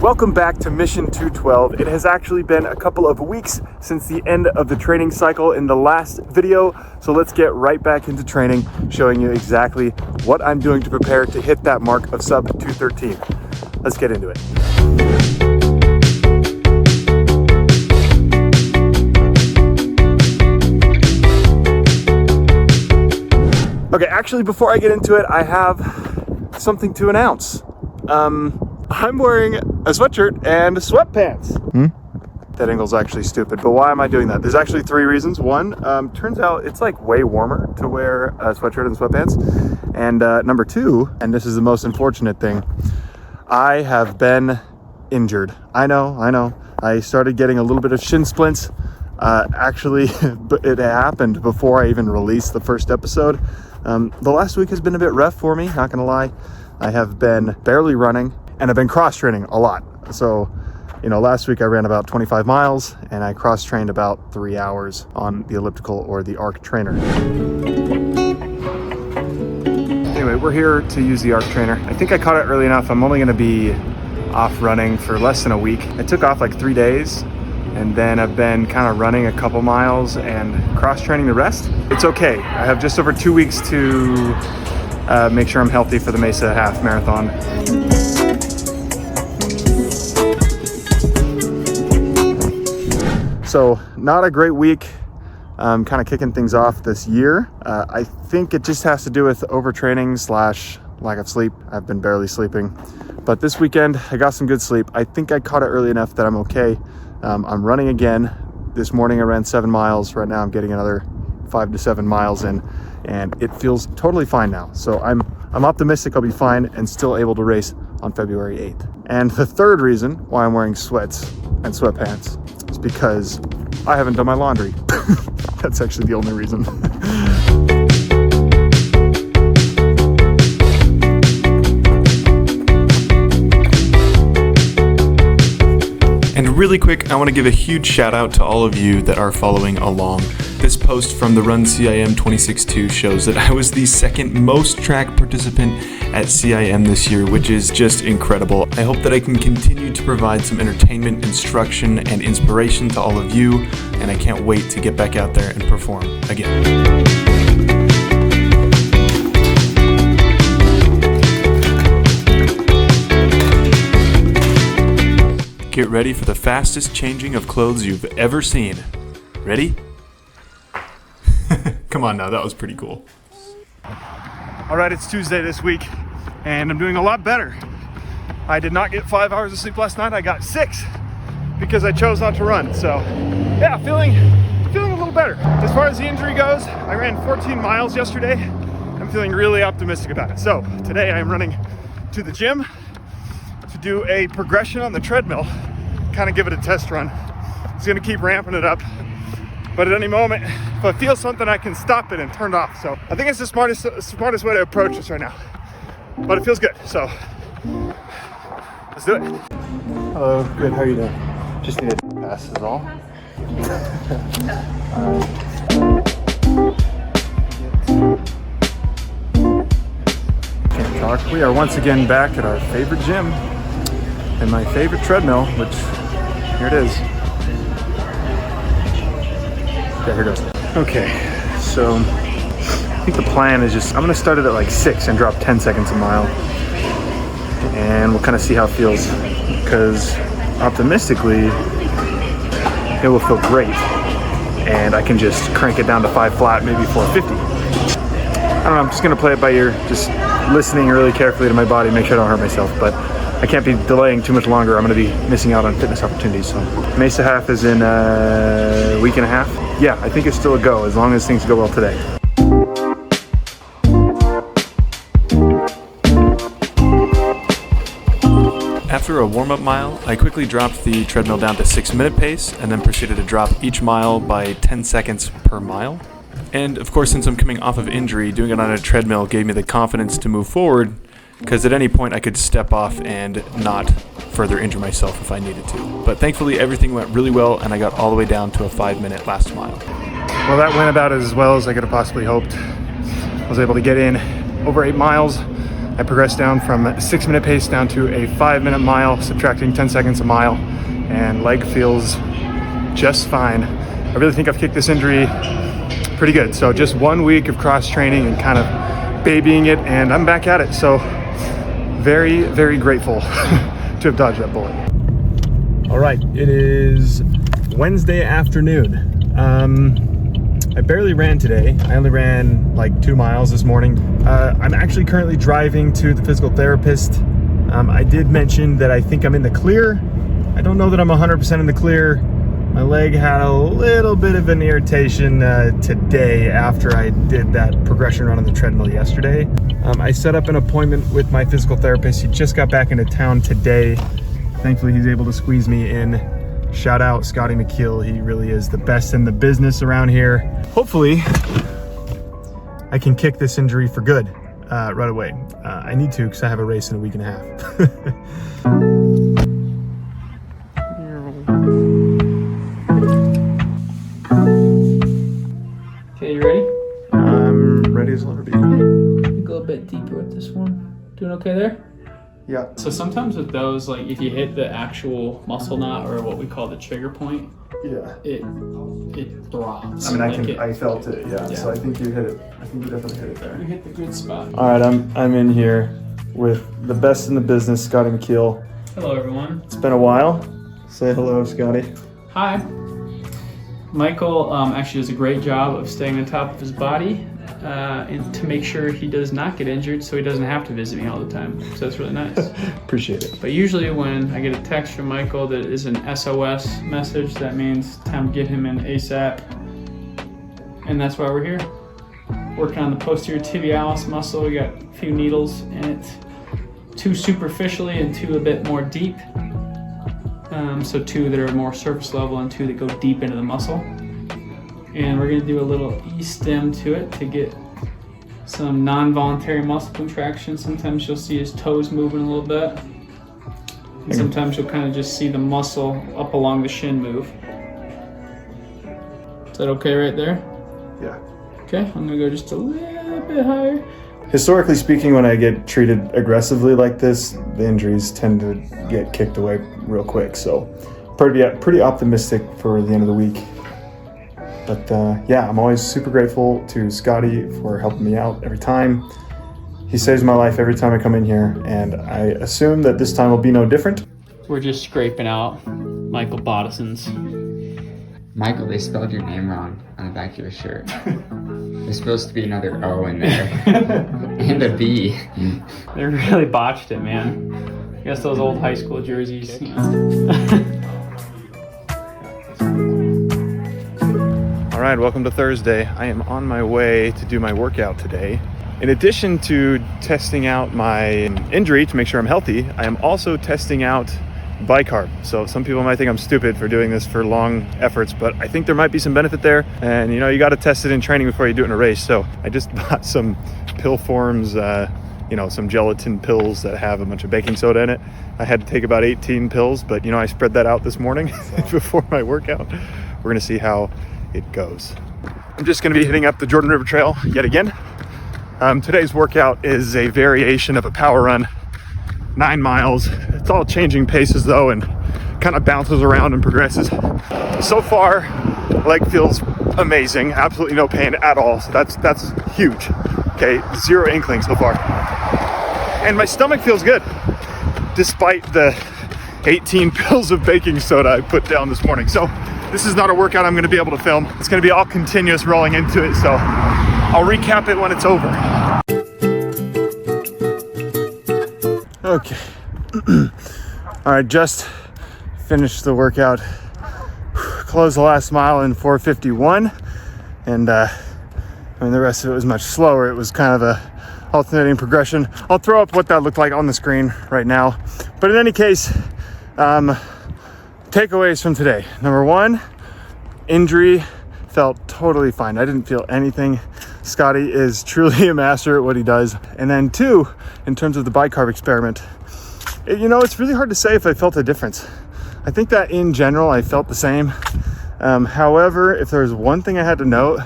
Welcome back to Mission 212. It has actually been a couple of weeks since the end of the training cycle in the last video, so let's get right back into training, showing you exactly what I'm doing to prepare to hit that mark of sub 213. Let's get into it. Okay, actually before I get into it, I have something to announce. I'm wearing a sweatshirt and sweatpants. That angle's actually stupid, but why am I doing that? There's actually three reasons. One, turns out it's like way warmer to wear a sweatshirt and sweatpants. And number two, and this is the most unfortunate thing, I have been injured. I know. I started getting a little bit of shin splints. Actually, it happened before I even released the first episode. The last week has been a bit rough for me, not gonna lie. I have been barely running and I've been cross training a lot. So, last week I ran about 25 miles and I cross trained about 3 hours on the elliptical or the arc trainer. Anyway, we're here to use the arc trainer. I think I caught it early enough. I'm only gonna be off running for less than a week. I took off like 3 days and then I've been kind of running a couple miles and cross training the rest. It's okay. I have just over 2 weeks to make sure I'm healthy for the Mesa Half Marathon. So not a great week, kind of kicking things off this year. I think it just has to do with overtraining / lack of sleep. I've been barely sleeping, but this weekend I got some good sleep. I think I caught it early enough that I'm okay. I'm running again. This morning I ran 7 miles. Right now I'm getting another 5 to 7 miles in, and it feels totally fine now. So I'm optimistic I'll be fine and still able to race on February 8th. And the third reason why I'm wearing sweats and sweatpants is because I haven't done my laundry. That's actually the only reason. And really quick, I want to give a huge shout out to all of you that are following along. This post from the Run CIM 26-2 shows that I was the second most tracked participant at CIM this year, which is just incredible. I hope that I can continue to provide some entertainment, instruction, and inspiration to all of you, and I can't wait to get back out there and perform again. Get ready for the fastest changing of clothes you've ever seen. Ready? Come on now, that was pretty cool. All right, it's Tuesday this week, and I'm doing a lot better. I did not get 5 hours of sleep last night. I got 6 because I chose not to run. So, yeah, feeling a little better. As far as the injury goes, I ran 14 miles yesterday. I'm feeling really optimistic about it. So today I'm running to the gym to do a progression on the treadmill, kind of give it a test run. It's gonna keep ramping it up, but at any moment, if I feel something, I can stop it and turn it off. So I think it's the smartest way to approach this right now, but it feels good. So let's do it. Hello, good, how are you doing? Just need a pass is all. Can't talk. We are once again back at our favorite gym and my favorite treadmill, which here it is. Yeah, here it goes. Okay, so I think the plan is I'm gonna start it at like 6 and drop 10 seconds a mile. And we'll kind of see how it feels, because optimistically, it will feel great. And I can just crank it down to 5 flat, maybe 450. I don't know, I'm just gonna play it by ear, just listening really carefully to my body, make sure I don't hurt myself, but I can't be delaying too much longer. I'm gonna be missing out on fitness opportunities. So Mesa Half is in a week and a half. Yeah, I think it's still a go, as long as things go well today. After a warm-up mile, I quickly dropped the treadmill down to 6-minute pace and then proceeded to drop each mile by 10 seconds per mile. And of course, since I'm coming off of injury, doing it on a treadmill gave me the confidence to move forward, because at any point I could step off and not further injure myself if I needed to. But thankfully everything went really well and I got all the way down to a 5-minute last mile. Well, that went about as well as I could have possibly hoped. I was able to get in over 8 miles. I progressed down from a 6-minute pace down to a 5-minute mile, subtracting 10 seconds a mile, and leg feels just fine. I really think I've kicked this injury pretty good. So just 1 week of cross training and kind of babying it, and I'm back at it. So very, very grateful to have dodged that bullet. All right, it is Wednesday afternoon. I barely ran today. I only ran like 2 miles this morning. I'm actually currently driving to the physical therapist. I did mention that I think I'm in the clear. I don't know that I'm 100% in the clear. My leg had a little bit of an irritation today after I did that progression run on the treadmill yesterday. I set up an appointment with my physical therapist. He just got back into town today. Thankfully, he's able to squeeze me in. Shout out Scotty McKeal. He really is the best in the business around here. Hopefully, I can kick this injury for good right away. I need to because I have a race in a week and a half. Okay, you ready? I'm ready as I'll ever be. Go a bit deeper with this one. Doing okay there? Yeah. So sometimes with those, like if you hit the actual muscle knot or what we call the trigger point, Yeah. it throbs. I mean, Like I felt it, yeah. Yeah. So I think you hit it. I think you definitely hit it there. You hit the good spot. All right, I'm in here with the best in the business, Scotty McKeal. Hello, everyone. It's been a while. Say hello, Scotty. Hi. Michael actually does a great job of staying on top of his body and to make sure he does not get injured so he doesn't have to visit me all the time. So that's really nice. Appreciate it. But usually when I get a text from Michael that is an SOS message, that means time to get him in ASAP. And that's why we're here. Working on the posterior tibialis muscle. We got a few needles in it. 2 superficially and 2 a bit more deep. So 2 that are more surface level and 2 that go deep into the muscle. And we're gonna do a little E-stem to it to get some non-voluntary muscle contraction. Sometimes you'll see his toes moving a little bit. And sometimes you'll kind of just see the muscle up along the shin move. Is that okay right there? Yeah. Okay, I'm gonna go just a little bit higher. Historically speaking, when I get treated aggressively like this, the injuries tend to get kicked away real quick. So pretty optimistic for the end of the week. But yeah, I'm always super grateful to Scotty for helping me out every time. He saves my life every time I come in here, and I assume that this time will be no different. We're just scraping out Michael Bodison's. Michael, they spelled your name wrong on the back of your shirt. There's supposed to be another O in there. And a B. They really botched it, man. I guess those old high school jerseys. You know. All right, welcome to Thursday. I am on my way to do my workout today. In addition to testing out my injury to make sure I'm healthy, I am also testing out Bicarb. So some people might think I'm stupid for doing this for long efforts, but I think there might be some benefit there. And you know, you got to test it in training before you do it in a race. So I just bought some pill forms, some gelatin pills that have a bunch of baking soda in it. I had to take about 18 pills, but I spread that out this morning before my workout. We're gonna see how it goes. I'm just gonna be hitting up the Jordan River Trail yet again. Today's workout is a variation of a power run, 9 miles. It's all changing paces though, and kind of bounces around and progresses. So far, leg feels amazing. Absolutely no pain at all. So that's huge. Okay, 0 inkling so far. And my stomach feels good, despite the 18 pills of baking soda I put down this morning. So this is not a workout I'm gonna be able to film. It's gonna be all continuous rolling into it. So I'll recap it when it's over. Okay. All right, just finished the workout. Closed the last mile in 4:51, and the rest of it was much slower. It was kind of a alternating progression. I'll throw up what that looked like on the screen right now. But in any case, takeaways from today. Number 1, injury felt totally fine. I didn't feel anything. Scotty is truly a master at what he does. And then 2, in terms of the bicarb experiment, it's really hard to say if I felt a difference. I think that in general, I felt the same. However, if there's one thing I had to note,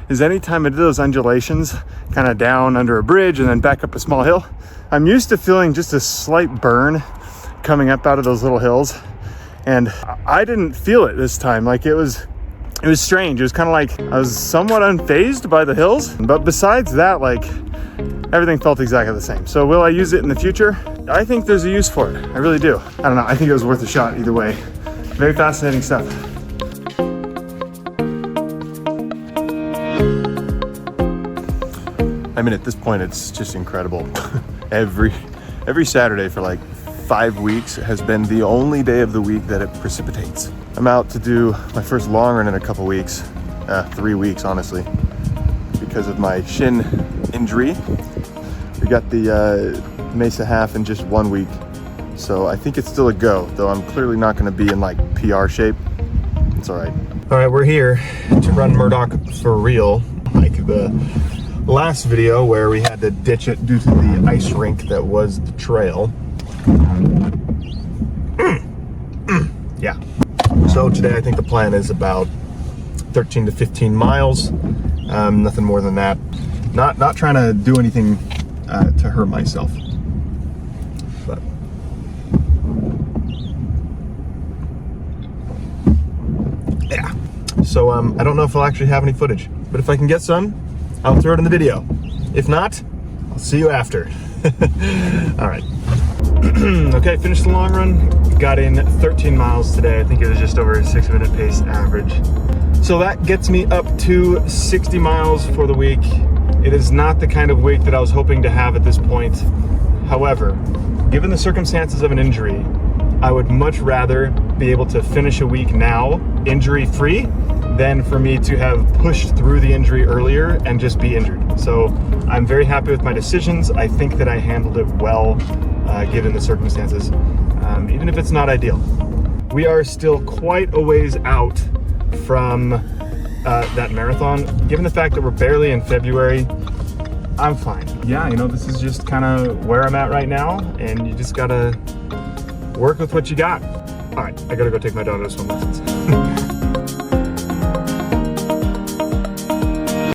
is anytime I did those undulations, kind of down under a bridge and then back up a small hill, I'm used to feeling just a slight burn coming up out of those little hills, and I didn't feel it this time. Like it was strange. It was kind of like I was somewhat unfazed by the hills, but besides that, like everything felt exactly the same. So will I use it in the future? I think there's a use for it. I really do. I don't know. I think it was worth a shot either way. Very fascinating stuff. I mean, at this point, it's just incredible. Every Saturday for like 5 weeks has been the only day of the week that it precipitates. I'm out to do my first long run in a couple weeks, 3 weeks honestly, because of my shin injury. We got the Mesa half in just 1 week, so I think it's still a go, though I'm clearly not going to be in like PR shape. It's all right. All right, we're here to run Murdoch for real, like the last video where we had to ditch it due to the ice rink that was the trail. Yeah. So today I think the plan is about 13 to 15 miles. Nothing more than that. Not trying to do anything to hurt myself. But yeah. So I don't know if I'll actually have any footage, but if I can get some, I'll throw it in the video. If not, I'll see you after. All right. Okay, finished the long run. Got in 13 miles today. I think it was just over a 6-minute pace average. So that gets me up to 60 miles for the week. It is not the kind of week that I was hoping to have at this point. However, given the circumstances of an injury, I would much rather be able to finish a week now injury-free than for me to have pushed through the injury earlier and just be injured. So I'm very happy with my decisions. I think that I handled it well, given the circumstances, even if it's not ideal. We are still quite a ways out from that marathon. Given the fact that we're barely in February, I'm fine. Yeah, you know, this is just kind of where I'm at right now, and you just gotta work with what you got. All right, I gotta go take my daughter to swim lessons.